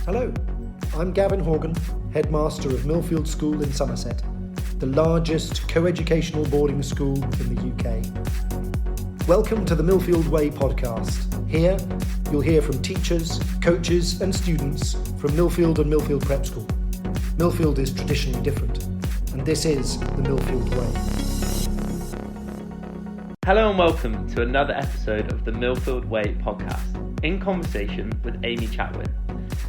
Hello, I'm Gavin Horgan, Headmaster of Millfield School in Somerset, the largest co-educational boarding school in the UK. Welcome to the Millfield Way Podcast. Here, you'll hear from teachers, coaches and students from Millfield and Millfield Prep School. Millfield is traditionally different, and this is the Millfield Way. Hello and welcome to another episode of the Millfield Way Podcast, in conversation with Amy Chatwin.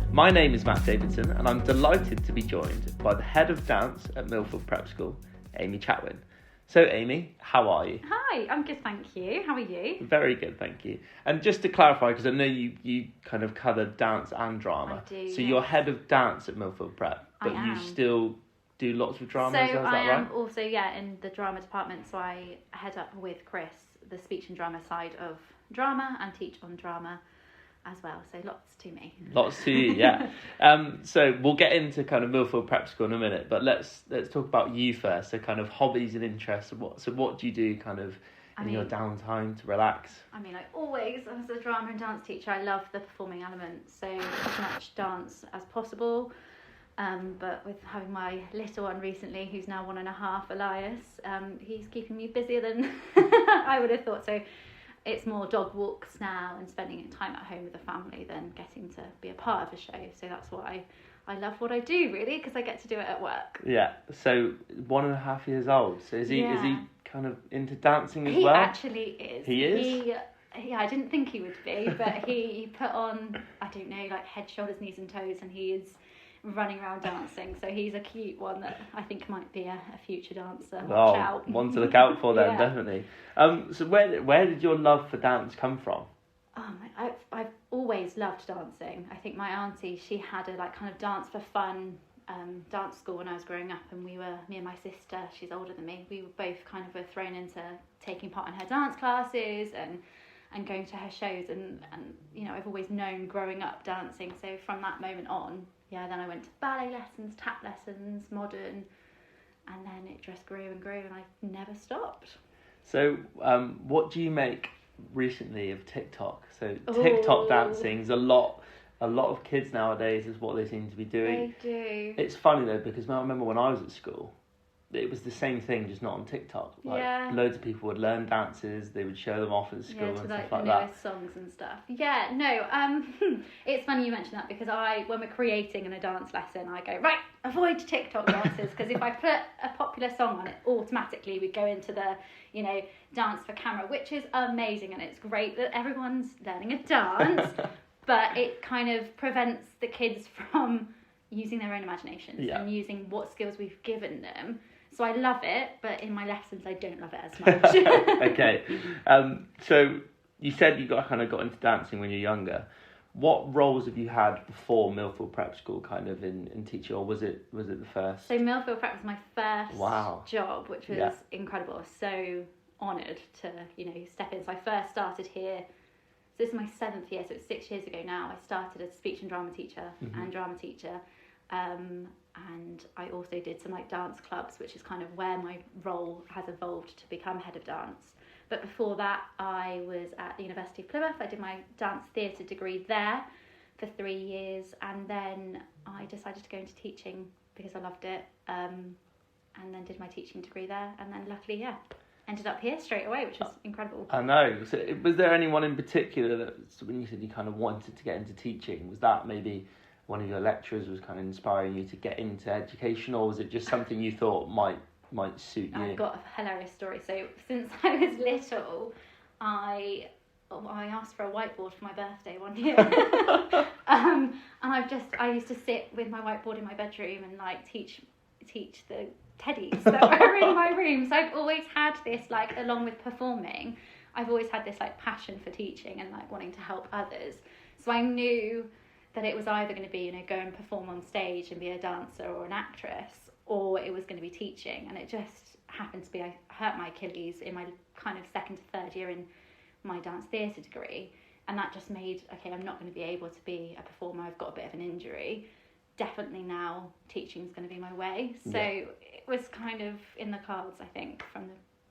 My name is Matt Davidson and I'm delighted to be joined by the head of dance at Millfield Prep School, Amy Chatwin. So Amy, how are you? Hi, I'm good, thank you. How are you? Very good, thank you. And just to clarify, because I know you kind of cover dance and drama. I do, so yes. You're head of dance at Millfield Prep, but I am. you still do lots of drama, is that right? So I am also, in the drama department, so I head up with Chris the speech and drama side of drama and teach on drama as well, so lots to me. Lots to you, yeah. So we'll get into kind of Millfield Prep School in a minute, but let's talk about you first. So kind of hobbies and interests. So what do you do kind of in your downtime to relax? I always, as a drama and dance teacher, I love the performing element, so as much dance as possible. But with having my little one recently, who's now 1.5, Elias, he's keeping me busier than I would have thought. So it's more dog walks now and spending time at home with the family than getting to be a part of a show. So that's why I love what I do, really, because I get to do it at work. Yeah. So 1.5 years old. So is he kind of into dancing as well? He actually is. He is? I didn't think he would be, but he put on, like head, shoulders, knees and toes, and he is running around dancing. So he's a cute one that I think might be a future dancer. Watch out. One to look out for then, Yeah. Definitely. So where did your love for dance come from? I've always loved dancing. I think my auntie, she had a kind of dance for fun dance school when I was growing up, and me and my sister, she's older than me, we were both kind of were thrown into taking part in her dance classes and going to her shows, and I've always known growing up dancing. So from that moment on, then I went to ballet lessons, tap lessons, modern, and then it just grew and grew, and I never stopped. So what do you make recently of TikTok? So TikTok dancing is a lot of kids nowadays is what they seem to be doing. They do. It's funny though, because I remember when I was at school, it was the same thing, just not on TikTok. Loads of people would learn dances, they would show them off at school and stuff like that. Newest songs and stuff. It's funny you mention that, because when we're creating in a dance lesson, I go, right, avoid TikTok dances, because if I put a popular song on it, automatically we go into the, dance for camera, which is amazing, and it's great that everyone's learning a dance, but it kind of prevents the kids from using their own imaginations and using what skills we've given them. So I love it, but in my lessons I don't love it as much. Okay. So you said you got into dancing when you were younger. What roles have you had before Millfield Prep School kind of in teaching, or was it the first? So Millfield Prep was my first job, which was incredible. I was so honoured to, step in. So I first started here. So this is my 7th year, so it's 6 years ago now. I started as speech and drama teacher and drama teacher. And I also did some dance clubs, which is kind of where my role has evolved to become head of dance. But before that, I was at the University of Plymouth. I did my dance theatre degree there for 3 years, and then I decided to go into teaching because I loved it, and then did my teaching degree there, and then luckily, ended up here straight away, which was incredible. I know. So was there anyone in particular that, when you said you kind of wanted to get into teaching, was that maybe one of your lecturers was kind of inspiring you to get into education, or was it just something you thought might suit you? I've got a hilarious story. So since I was little, I asked for a whiteboard for my birthday one year. And I used to sit with my whiteboard in my bedroom and teach the teddies that were in my room. So I've always had this, along with performing, I've always had this passion for teaching and wanting to help others. So I knew that it was either going to be, go and perform on stage and be a dancer or an actress, or it was going to be teaching. And it just happened to be, I hurt my Achilles in my kind of 2nd to 3rd year in my dance theatre degree. And that just made, I'm not going to be able to be a performer. I've got a bit of an injury. Definitely now teaching is going to be my way. So it was kind of in the cards, I think,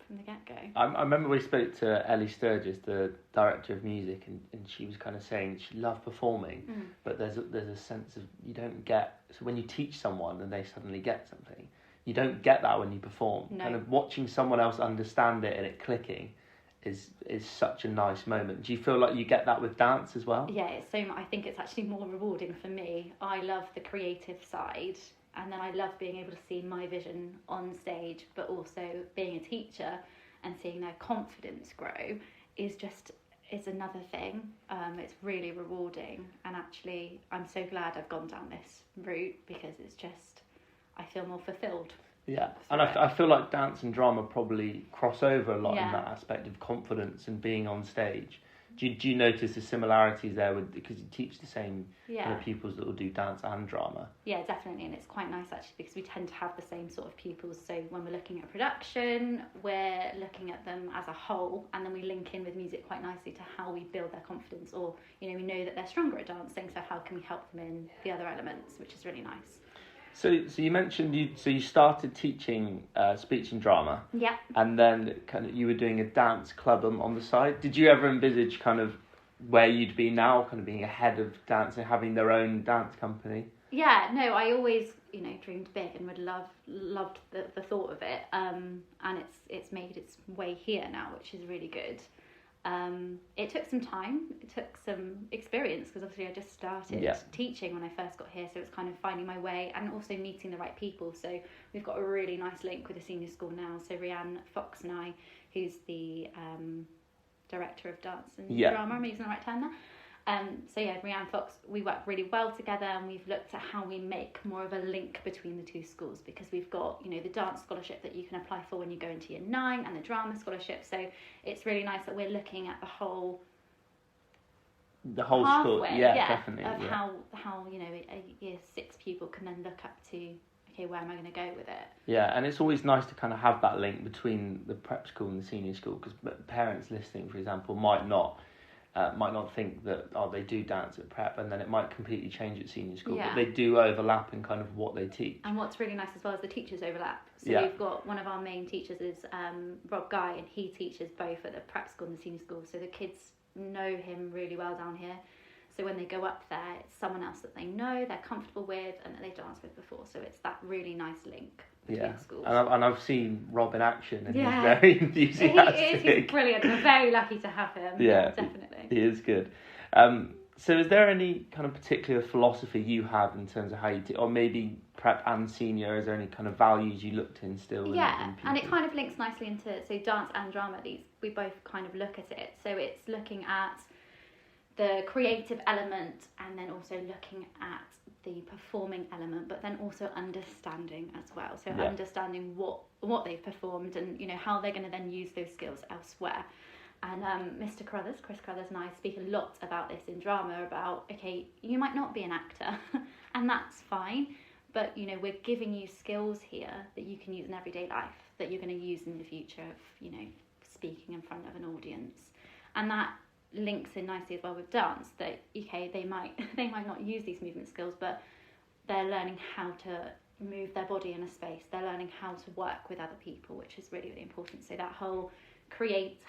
from the get-go. I remember we spoke to Ellie Sturgis, the director of music, and she was kind of saying she loved performing, but there's a sense of you don't get, so when you teach someone and they suddenly get something, you don't get that when you perform. No. Kind of watching someone else understand it and it clicking is such a nice moment. Do you feel like you get that with dance as well? Yeah, it's so much. I think it's actually more rewarding for me. I love the creative side, and then I love being able to see my vision on stage, but also being a teacher and seeing their confidence grow is another thing. It's really rewarding, and actually I'm so glad I've gone down this route because it's just, I feel more fulfilled. Yeah, and I feel like dance and drama probably cross over a lot Yeah. in that aspect of confidence and being on stage. Do you notice the similarities there because you teach the same kind of pupils that will do dance and drama? Yeah, definitely, and it's quite nice actually because we tend to have the same sort of pupils. So when we're looking at production, we're looking at them as a whole, and then we link in with music quite nicely to how we build their confidence. Or we know that they're stronger at dancing, so how can we help them in the other elements, which is really nice. So you mentioned you started teaching speech and drama. Yeah. And then kind of you were doing a dance club on the side. Did you ever envisage kind of where you'd be now, kind of being a head of dance and having their own dance company? Yeah, no, I always dreamed big and loved the thought of it. And it's made its way here now, which is really good. It took some time, it took some experience because obviously I just started teaching when I first got here, so it's kind of finding my way and also meeting the right people. So we've got a really nice link with the senior school now. So Rianne Fox and I, who's the director of dance and drama, I'm using the right term there. So Rianne Fox, we work really well together, and we've looked at how we make more of a link between the two schools because we've got, the dance scholarship that you can apply for when you go into year 9 and the drama scholarship. So it's really nice that we're looking at the whole school, definitely. Of how a year 6 pupil can then look up to, okay, where am I going to go with it? Yeah, and it's always nice to kind of have that link between the prep school and the senior school because parents listening, for example, might not think that they do dance at prep, and then it might completely change at senior school, but they do overlap in kind of what they teach. And what's really nice as well is the teachers overlap. So we've got one of our main teachers is Rob Guy, and he teaches both at the prep school and the senior school, so the kids know him really well down here. So when they go up there, it's someone else that they know, they're comfortable with, and that they've danced with before. So it's that really nice link between schools. And I've seen Rob in action, and he's very enthusiastic. He's brilliant. We're very lucky to have him. Yeah, definitely. He is good. So is there any kind of particular philosophy you have in terms of how you or maybe prep and senior, is there any kind of values you look to instill in people? And it kind of links nicely into, so dance and drama, we both kind of look at it. So it's looking at the creative element and then also looking at the performing element, but then also understanding as well. So understanding what they've performed and how they're going to then use those skills elsewhere. And Chris Carruthers and I speak a lot about this in drama, about, okay, you might not be an actor and that's fine, but we're giving you skills here that you can use in everyday life, that you're going to use in the future of speaking in front of an audience. And that links in nicely as well with dance, that they might not use these movement skills, but they're learning how to move their body in a space, they're learning how to work with other people, which is really, really important. So that whole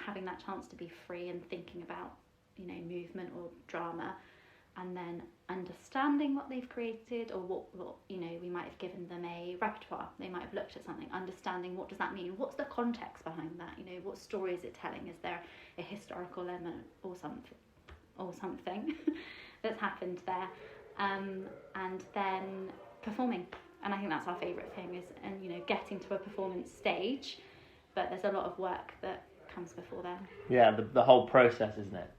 having that chance to be free and thinking about movement or drama, and then understanding what they've created, or what we might have given them a repertoire, they might have looked at something, understanding what does that mean, what's the context behind that, what story is it telling, is there a historical element or something that's happened there, and then performing. And I think that's our favourite thing is getting to a performance stage, but there's a lot of work that comes before then. Yeah, the whole process, isn't it?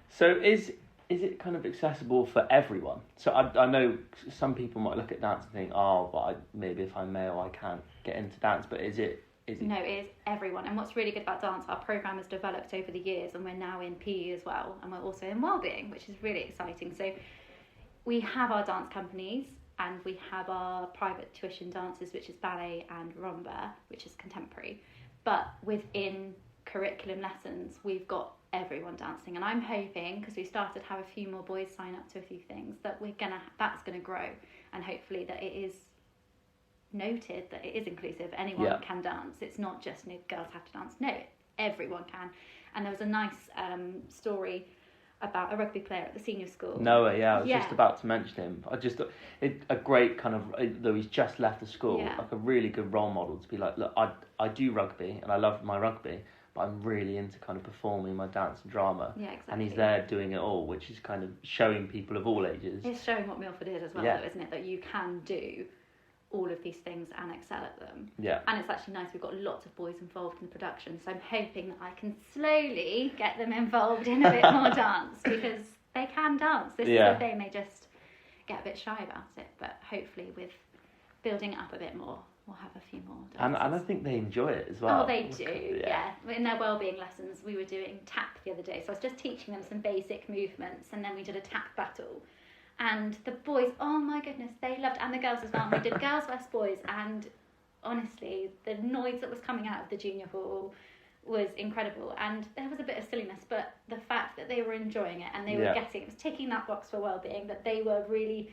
So is it kind of accessible for everyone? So I know some people might look at dance and think, maybe if I'm male I can't get into dance, but is it? No, it is everyone. And what's really good about dance, our programme has developed over the years, and we're now in PE as well, and we're also in wellbeing, which is really exciting. So we have our dance companies, and we have our private tuition dances, which is ballet, and rumba, which is contemporary. But within curriculum lessons, we've got everyone dancing, and I'm hoping, because we started to have a few more boys sign up to a few things, that that's going to grow, and hopefully that it is noted that it is inclusive. Anyone can dance. It's not just girls have to dance. No, everyone can. And there was a nice story about a rugby player at the senior school. Noah, I was just about to mention him. I just thought a great kind of, though he's just left the school, like a really good role model to be like, look, I do rugby and I love my rugby, but I'm really into kind of performing my dance and drama. Yeah, exactly. And he's there doing it all, which is kind of showing people of all ages. It's showing what Millfield is as well, though, isn't it? That you can do all of these things and excel at them. Yeah. And it's actually nice, we've got lots of boys involved in the production, so I'm hoping that I can slowly get them involved in a bit more dance, because they can dance. This is the thing, they just get a bit shy about it, but hopefully with building it up a bit more, we'll have a few more dances. And I think they enjoy it as well. Oh, they do, yeah. In their wellbeing lessons, we were doing tap the other day, so I was just teaching them some basic movements, and then we did a tap battle. And the boys, oh my goodness, they loved, and the girls as well. We did girls versus boys, and honestly, the noise that was coming out of the junior hall was incredible. And there was a bit of silliness, but the fact that they were enjoying it and they were getting, it was ticking that box for well-being, that they were really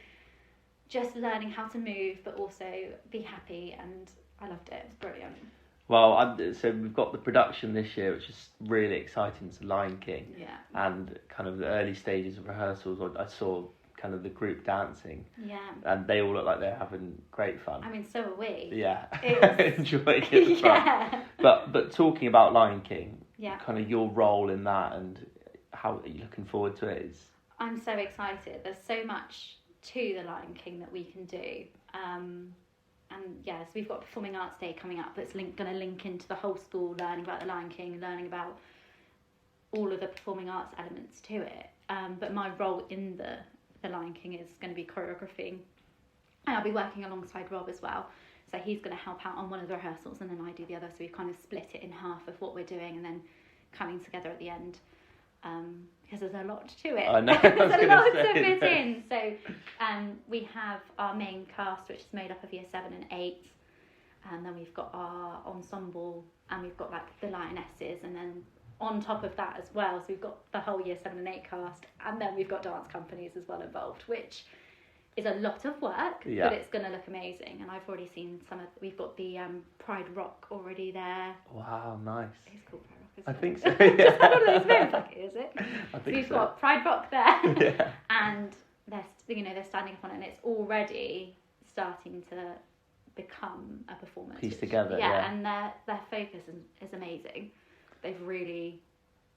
just learning how to move, but also be happy, and I loved it. It was brilliant. Well, so we've got the production this year, which is really exciting. It's Lion King. Yeah. And kind of the early stages of rehearsals, I saw kind of the group dancing. Yeah. And they all look like they're having great fun. I mean, so are we. Yeah. Was... Enjoying it as well. But talking about Lion King, kind of your role in that and how are you looking forward to it? I'm so excited. There's so much to the Lion King that we can do. And so we've got Performing Arts Day coming up that's going to link into the whole school, learning about the Lion King, learning about all of the performing arts elements to it. But my role in the Lion King is going to be choreographing, and I'll be working alongside Rob as well. So he's going to help out on one of the rehearsals, and then I do the other. So we've kind of split it in half of what we're doing, and then coming together at the end. Because there's a lot to it. I know. There's a lot to fit in. So we have our main cast, which is made up of year 7 and 8, and then we've got our ensemble, and we've got like the Lionesses, and then on top of that as well, so we've got the whole year 7 and 8 cast, and then we've got dance companies as well involved, which is a lot of work, but it's going to look amazing. And I've already seen we've got the Pride Rock already there. Wow, nice. It's called Pride Rock, isn't I it? think so, Just had one of those moments, like, is it? I think we've so. got Pride Rock there, Yeah. and they're standing up on it, and it's already starting to become a performance. Piece together, yeah. And their focus is amazing. They've really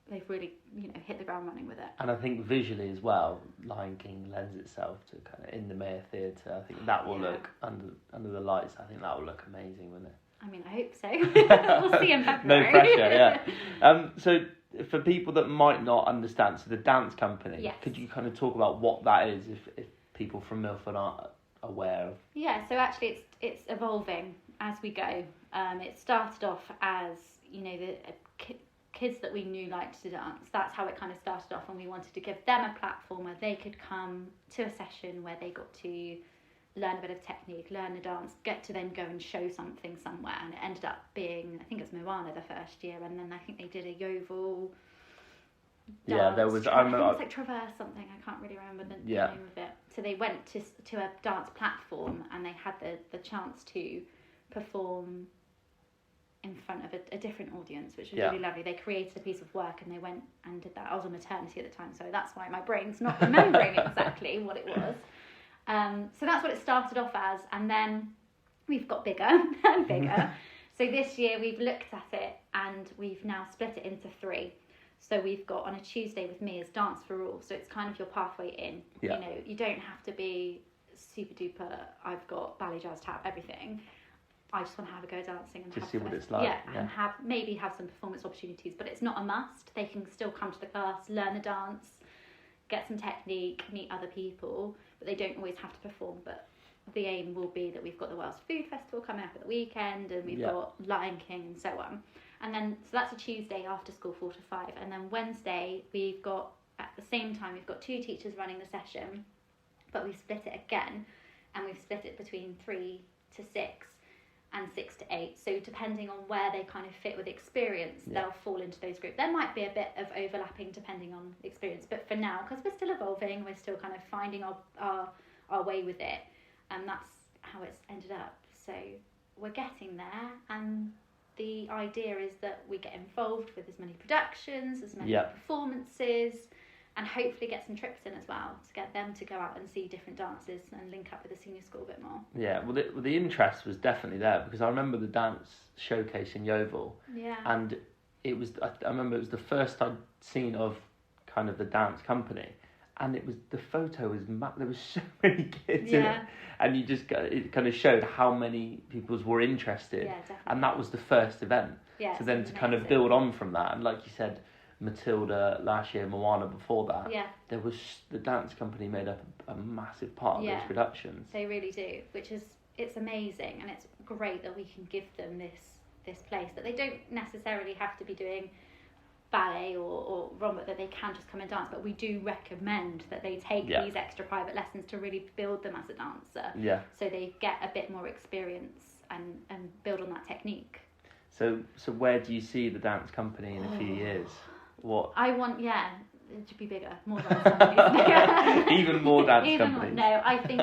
hit the ground running with it. And I think visually as well, Lion King lends itself to kind of in the Mayor Theatre. I think that will look under the lights. I think that will look amazing, won't it? I mean, I hope so. We'll see in February. No pressure, yeah. So for people that might not understand, so the dance company, could you kind of talk about what that is if people from Milford aren't aware of? Yeah, so actually it's evolving as we go. It started off as, the kids that we knew liked to dance. That's how it kind of started off, and we wanted to give them a platform where they could come to a session where they got to learn a bit of technique, learn the dance, get to then go and show something somewhere. And it ended up being, I think it was Moana the first year, and then I think they did a Yeovil dance. Yeah, there was... I think it was like Traverse something, I can't really remember the name of it. So they went to a dance platform, and they had the chance to perform in front of a different audience, which was really lovely. They created a piece of work and they went and did that. I was on maternity at the time, so that's why my brain's not remembering exactly what it was. So that's what it started off as, and then we've got bigger and bigger. So this year we've looked at it and we've now split it into 3. So we've got on a Tuesday with me is Dance for All. So it's kind of your pathway in. Yeah. You don't have to be super duper, I've got ballet, jazz, tap, everything. I just want to have a go dancing and just have see fun. what it's like. And maybe have some performance opportunities, but it's not a must. They can still come to the class, learn the dance, get some technique, meet other people, but they don't always have to perform. But the aim will be that we've got the Wales Food Festival coming up at the weekend, and we've got Lion King and so on. And then, so that's a Tuesday after school, 4 to 5. And then Wednesday, we've got, at the same time, we've got 2 teachers running the session, but we've split it again, and we've split it between 3 to 6. And 6 to 8. So depending on where they kind of fit with experience, they'll fall into those groups. There might be a bit of overlapping depending on experience, but for now, because we're still evolving, we're still kind of finding our way with it, and that's how it's ended up. So we're getting there, and the idea is that we get involved with as many productions, as many performances, and hopefully get some trips in as well to get them to go out and see different dances and link up with the senior school a bit more. Yeah, well, the interest was definitely there, because I remember the dance showcase in Yeovil. Yeah. And it was, I remember it was the first I'd seen of kind of the dance company. And the photo was, there was so many kids in it. And it kind of showed how many people were interested. Yeah, definitely. And that was the first event. Yeah, so then to kind of build on from that, and like you said, Matilda last year, Moana before that, there was, the dance company made up a massive part of those productions. They really do, it's amazing, and it's great that we can give them this place, that they don't necessarily have to be doing ballet or rumba, that they can just come and dance, but we do recommend that they take these extra private lessons to really build them as a dancer, so they get a bit more experience and build on that technique. So where do you see the dance company in a few years? What I want, it should be bigger, more dance companies. Even more dance companies. No, I think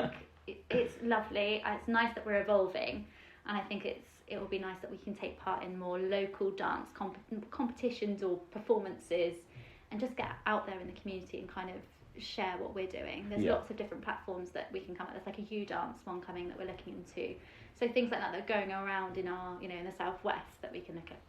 it's lovely. It's nice that we're evolving, and I think it will be nice that we can take part in more local dance competitions or performances, and just get out there in the community and kind of share what we're doing. There's lots of different platforms that we can come at. There's like a U Dance one coming that we're looking into. So things like that are going around in our, in the southwest, that we can look at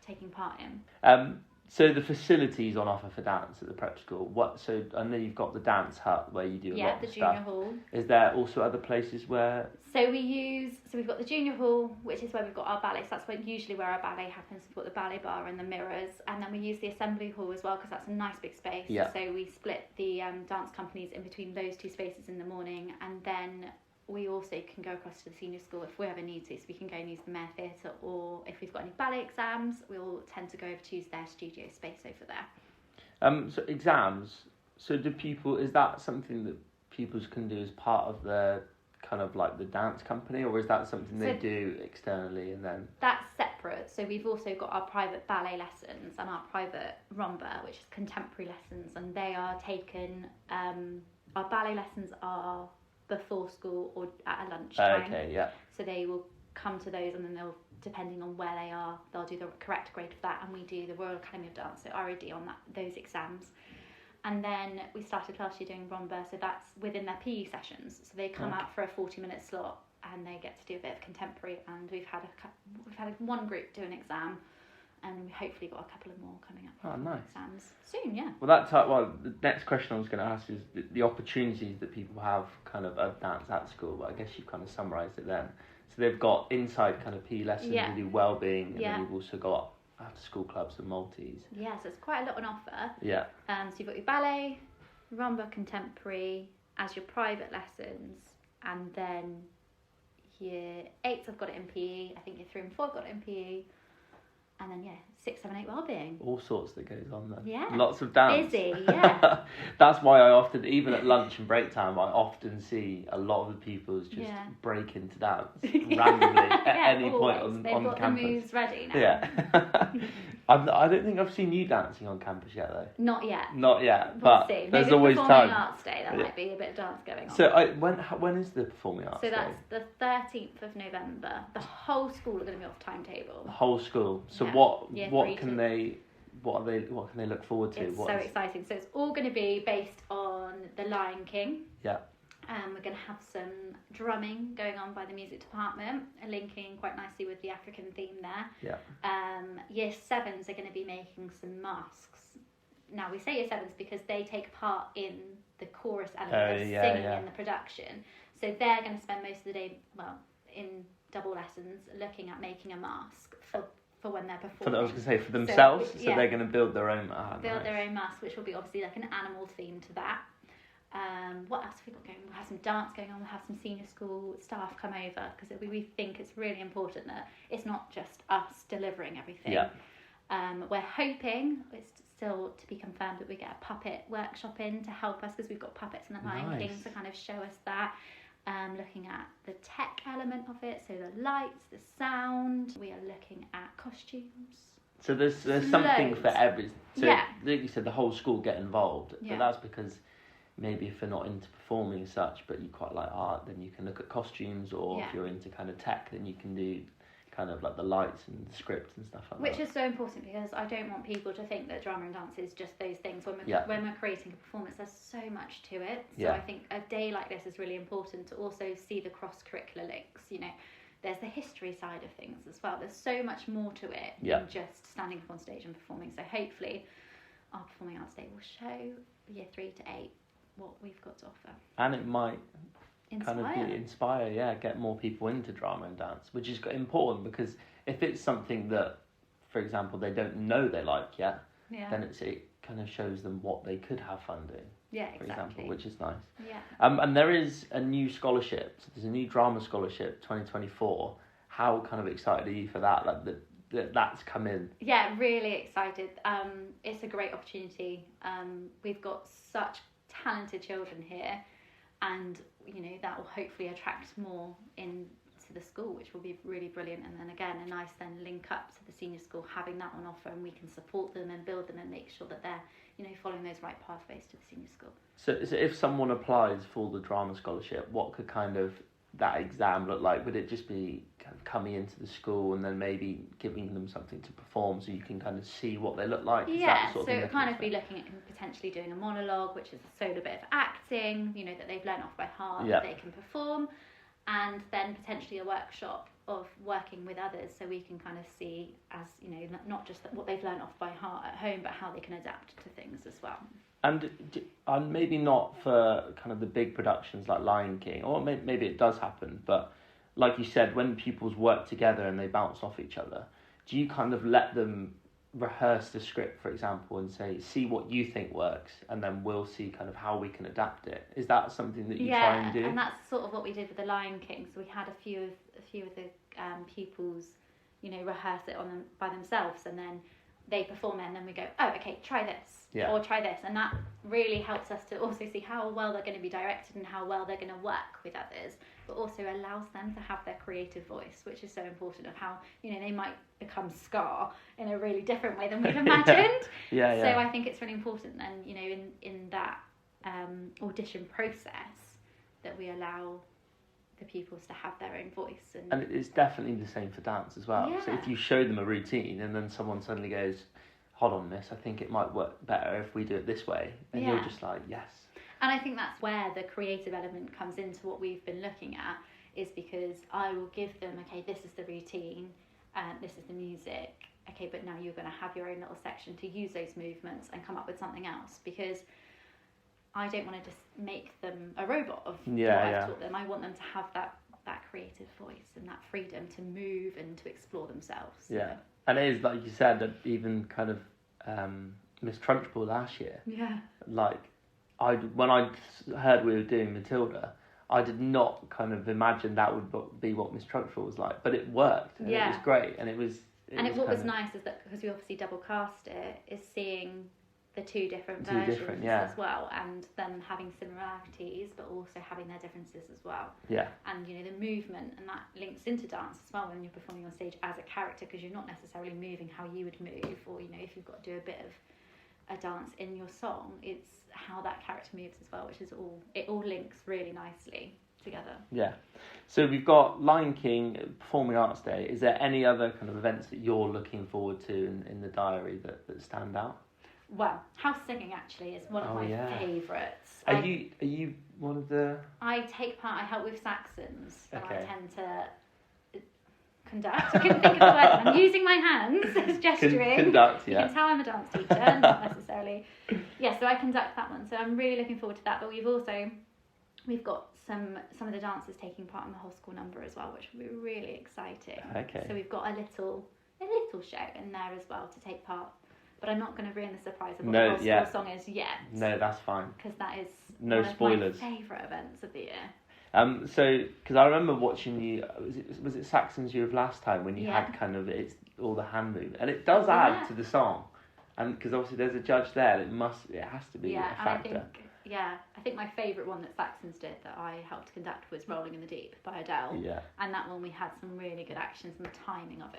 taking part in. So the facilities on offer for dance at the prep school. So I know you've got the dance hut where you do a lot of the stuff. junior hall. Is there also other places where? So we've got the junior hall, which is where we've got our ballet. So that's usually where our ballet happens. We've got the ballet bar and the mirrors, and then we use the assembly hall as well, because that's a nice big space. Yeah. So we split the dance companies in between those two spaces in the morning, and then we also can go across to the senior school if we ever need to, so we can go and use the Mayor Theatre, or if we've got any ballet exams, we'll tend to go over to use their studio space over there. So exams, is that something that pupils can do as part of the kind of like the dance company, or is that something they do externally and then? That's separate. So we've also got our private ballet lessons and our private rumba, which is contemporary lessons, and they are taken, our ballet lessons are before school or at a lunchtime. Okay, yeah. So they will come to those, and then they'll, depending on where they are, they'll do the correct grade for that, and we do the Royal Academy of Dance, so RAD on those exams. And then we started last year doing rumba, so that's within their PE sessions. So they come out for a 40-minute slot, and they get to do a bit of contemporary. And we've had one group do an exam, and we hopefully got a couple of more coming up. Oh, nice. Exams soon, yeah. Well, the next question I was going to ask is the opportunities that people have kind of at dance at school, but I guess you've kind of summarised it then. So they've got inside kind of PE lessons, they do well-being, and then you've also got after-school clubs and multis. Yeah, so it's quite a lot on offer. Yeah. So you've got your ballet, rumba, contemporary as your private lessons, and then year 8 I've got it in PE, I think year 3 and 4 I've got it in PE. And then 6, 7, 8 wellbeing. All sorts that goes on there. Yeah. Lots of dance. Busy, yeah. That's why I often, even at lunch and break time, I often see a lot of the pupils just break into dance randomly at any point on They've got campus. the moves ready now. Yeah. I don't think I've seen you dancing on campus yet, though. Not yet. Not yet, We'll but see. there's Maybe always Performing time. Arts Day, that might be a bit of dance going on. So when is the Performing Arts Day? So that's the 13th of November. The whole school are going to be off timetable. The whole school. So Yeah. what can they look forward to? It's so exciting. So it's all going to be based on The Lion King. Yeah. We're going to have some drumming going on by the music department, linking quite nicely with the African theme there. Yeah. Year 7s are going to be making some masks. Now we say year 7s because they take part in the chorus element of singing in the production. So they're going to spend most of the day, in double lessons, looking at making a mask for when they're performing. I was going to say for themselves, so yeah. they're going to build their own. Their own mask, which will be obviously like an animal theme to that. What else have we got going? We'll have some dance going on. We'll have some senior school staff come over, because we think it's really important that it's not just us delivering everything. Yeah. We're hoping, it's still to be confirmed, that we get a puppet workshop in to help us, because we've got puppets in the Lion King to kind of show us that. Looking at the tech element of it, so the lights, the sound. We are looking at costumes. So there's something for every. So like you said, the whole school get involved, but that's because maybe if you're not into performing as such, but you quite like art, then you can look at costumes, or if you're into kind of tech, then you can do kind of like the lights and the script and stuff like that. Which is so important, because I don't want people to think that drama and dance is just those things. When we're creating a performance, there's so much to it. So I think a day like this is really important to also see the cross-curricular links. You know, there's the history side of things as well. There's so much more to it than just standing up on stage and performing. So hopefully our Performing Arts Day will show year 3 to 8 what we've got to offer. And it might inspire, get more people into drama and dance, which is important, because if it's something that, for example, they don't know they like yet, then it kind of shows them what they could have fun doing, for example, which is nice. And there is a new scholarship, so there's a new drama scholarship 2024. How kind of excited are you for that? Like that's come in. Yeah, really excited. It's a great opportunity. We've got such talented children here, and you know that will hopefully attract more into the school, which will be really brilliant. And then again, a nice then link up to the senior school, having that on offer, and we can support them and build them and make sure that they're, you know, following those right pathways to the senior school. So if someone applies for the drama scholarship, what could kind of that exam look like? Would it just be kind of coming into the school and then maybe giving them something to perform so you can kind of see what they look like? So it would kind of be looking at potentially doing a monologue, which is a solo bit of acting, you know, that they've learned off by heart, that they can perform, and then potentially a workshop of working with others, so we can kind of see, as you know, not just what they've learned off by heart at home, but how they can adapt to things as well. And maybe not for kind of the big productions like Lion King, or maybe it does happen, but like you said, when pupils work together and they bounce off each other, do you kind of let them rehearse the script, for example, and say, see what you think works, and then we'll see kind of how we can adapt it? Is that something that you try and do? Yeah, and that's sort of what we did with the Lion King. So we had a few of the pupils, you know, rehearse it by themselves, and then they perform it, and then we go, oh, okay, try this, or try this. And that really helps us to also see how well they're going to be directed and how well they're going to work with others, but also allows them to have their creative voice, which is so important, of how, you know, they might become Scar in a really different way than we've imagined. So I think it's really important then, you know, in that audition process, that we allow the pupils to have their own voice. And it's definitely the same for dance as well. So if you show them a routine and then someone suddenly goes, hold on, miss, I think it might work better if we do it this way, and you're just like, yes. And I think that's where the creative element comes into what we've been looking at, is because I will give them, okay, this is the routine, and this is the music, okay, but now you're going to have your own little section to use those movements and come up with something else, because I don't want to just make them a robot of what I've taught them. I want them to have that creative voice and that freedom to move and to explore themselves. Yeah, and it is, like you said, that even kind of Miss Trunchbull last year. Yeah. Like, when I heard we were doing Matilda, I did not kind of imagine that would be what Miss Trunchbull was like, but it worked, and it was great, and what was nice is that, because we obviously double cast it, is seeing the two different versions as well, and them having similarities but also having their differences as well. And you know, the movement, and that links into dance as well when you're performing on stage as a character, because you're not necessarily moving how you would move, or you know, if you've got to do a bit of a dance in your song, it's how that character moves as well, which is all links really nicely together. So we've got Lion King, Performing Arts Day. Is there any other kind of events that you're looking forward to in the diary that stand out? Well, house singing actually is one of my favourites. Are you one of the... I take part, I help with Saxons, and I tend to conduct. I couldn't think of the word. I'm using my hands as gesturing. Conduct, You can tell I'm a dance teacher, not necessarily. So I conduct that one. So I'm really looking forward to that. But we've got some of the dancers taking part in the whole school number as well, which will be really exciting. So we've got a little show in there as well to take part. But I'm not going to ruin the surprise of what the whole school song is yet. No, that's fine. Because that is no one spoilers. of my favourite events of the year. So, because I remember watching you, was it Saxons Year of last time, when you had kind of all the hand movement, and it does add to the song, and because obviously there's a judge there, it has to be a factor. I think my favourite one that Saxons did that I helped conduct was Rolling in the Deep by Adele. And that one we had some really good actions, and the timing of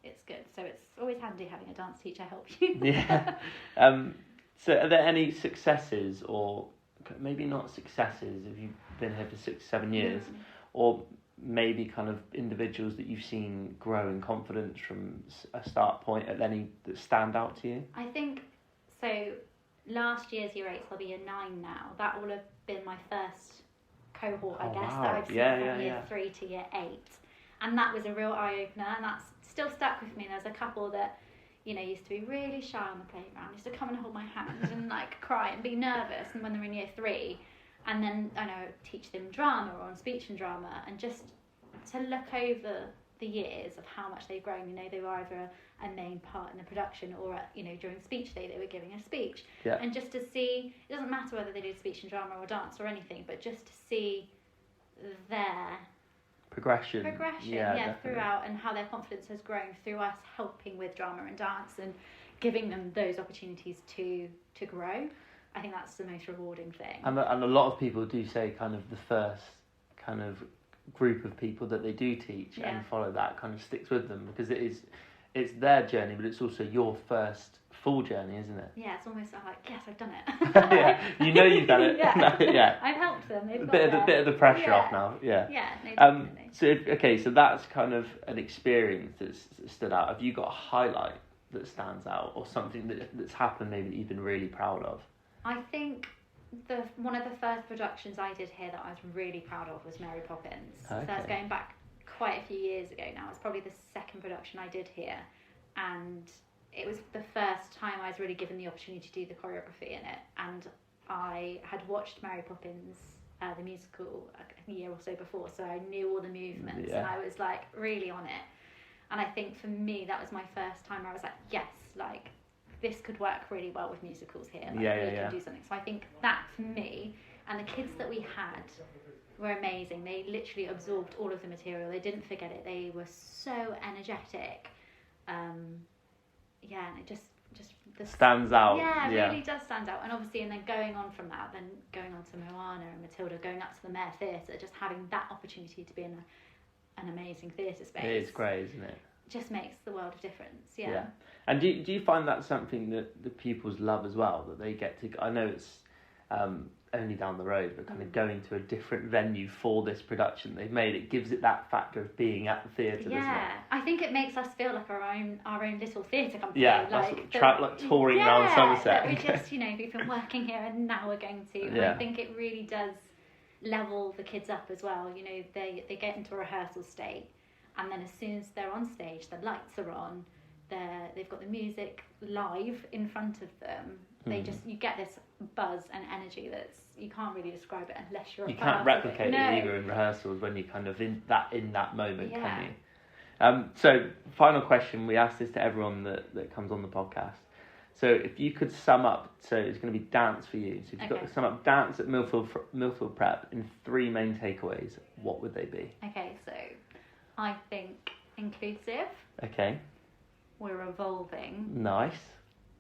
it's good. So it's always handy having a dance teacher help you. So are there any successes or maybe not successes if you've been here for 6-7 years, or maybe kind of individuals that you've seen grow in confidence from a start point at any that stand out to you? I think so. Last year's year 8, so I'll be year 9 now. That will have been my first cohort, I guess, that I've seen from year 3 to year 8. And that was a real eye-opener, and that's still stuck with me. There's a couple that, you know, used to be really shy on the playground, used to come and hold my hand and like cry and be nervous, and when they're in year 3, and then I know teach them drama or on speech and drama, and just to look over the years of how much they've grown. You know, they were either a main part in the production, or you know, during speech day they were giving a speech, and just to see, it doesn't matter whether they did speech and drama or dance or anything, but just to see their progression throughout, and how their confidence has grown through us helping with drama and dance and giving them those opportunities to grow. I think that's the most rewarding thing. And a lot of people do say kind of the first kind of group of people that they do teach and follow that kind of sticks with them, because it's their journey, but it's also your first full journey, isn't it? Yeah, it's almost like, yes, I've done it. Yeah, you know you've done it. I've helped them. They've bit of the pressure off now. Yeah. No, definitely. So that's kind of an experience that's stood out. Have you got a highlight that stands out, or something that's happened maybe that you've been really proud of? I think one of the first productions I did here that I was really proud of was Mary Poppins. Okay. So that's going back quite a few years ago now. It's probably the second production I did here, and it was the first time I was really given the opportunity to do the choreography in it. And I had watched Mary Poppins, the musical, a year or so before, so I knew all the movements, and I was like really on it. And I think for me, that was my first time where I was like, yes, like this could work really well with musicals here. Like, we can do something. So I think that for me, and the kids that we had were amazing. They literally absorbed all of the material. They didn't forget it. They were so energetic. And it just stands out. Yeah, it really does stand out. And obviously, and then going on from that, then going on to Moana and Matilda, going up to the Mayor Theatre, just having that opportunity to be in an amazing theatre space. It is great, isn't it? Just makes the world of difference. Yeah. And do you find that something that the pupils love as well, that they get to? I know it's only down the road, but kind of going to a different venue for this production they've made, it gives it that factor of being at the theatre, doesn't it? I think it makes us feel like our own little theatre company. Yeah, like touring around Somerset. That we just, we've been working here and now we're going to. And I think it really does level the kids up as well. You know, they get into a rehearsal state, and then as soon as they're on stage, the lights are on, they've got the music live in front of them. You get this buzz and energy you can't really describe it unless you're. You can't replicate it either in rehearsals when you're kind of in that moment, can you? So, final question. We ask this to everyone that comes on the podcast. So, if you could sum up, so it's going to be dance for you. So, if you've got to sum up dance at Millfield Prep in 3 main takeaways, what would they be? Okay, so I think inclusive. Okay. We're evolving. Nice.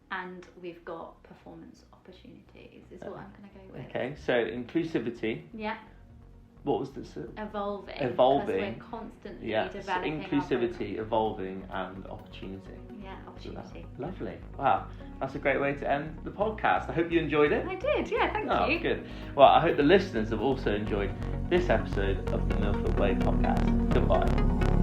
And we've got performance opportunities is what I'm going to go with. Okay, so inclusivity. Yeah. What was this? Evolving. Evolving. Because we're constantly developing. So inclusivity, evolving, and opportunity. Yeah, opportunity. So lovely. Wow, that's a great way to end the podcast. I hope you enjoyed it. I did, yeah, thank you. Good. Well, I hope the listeners have also enjoyed this episode of the Millfield Way Podcast. Goodbye.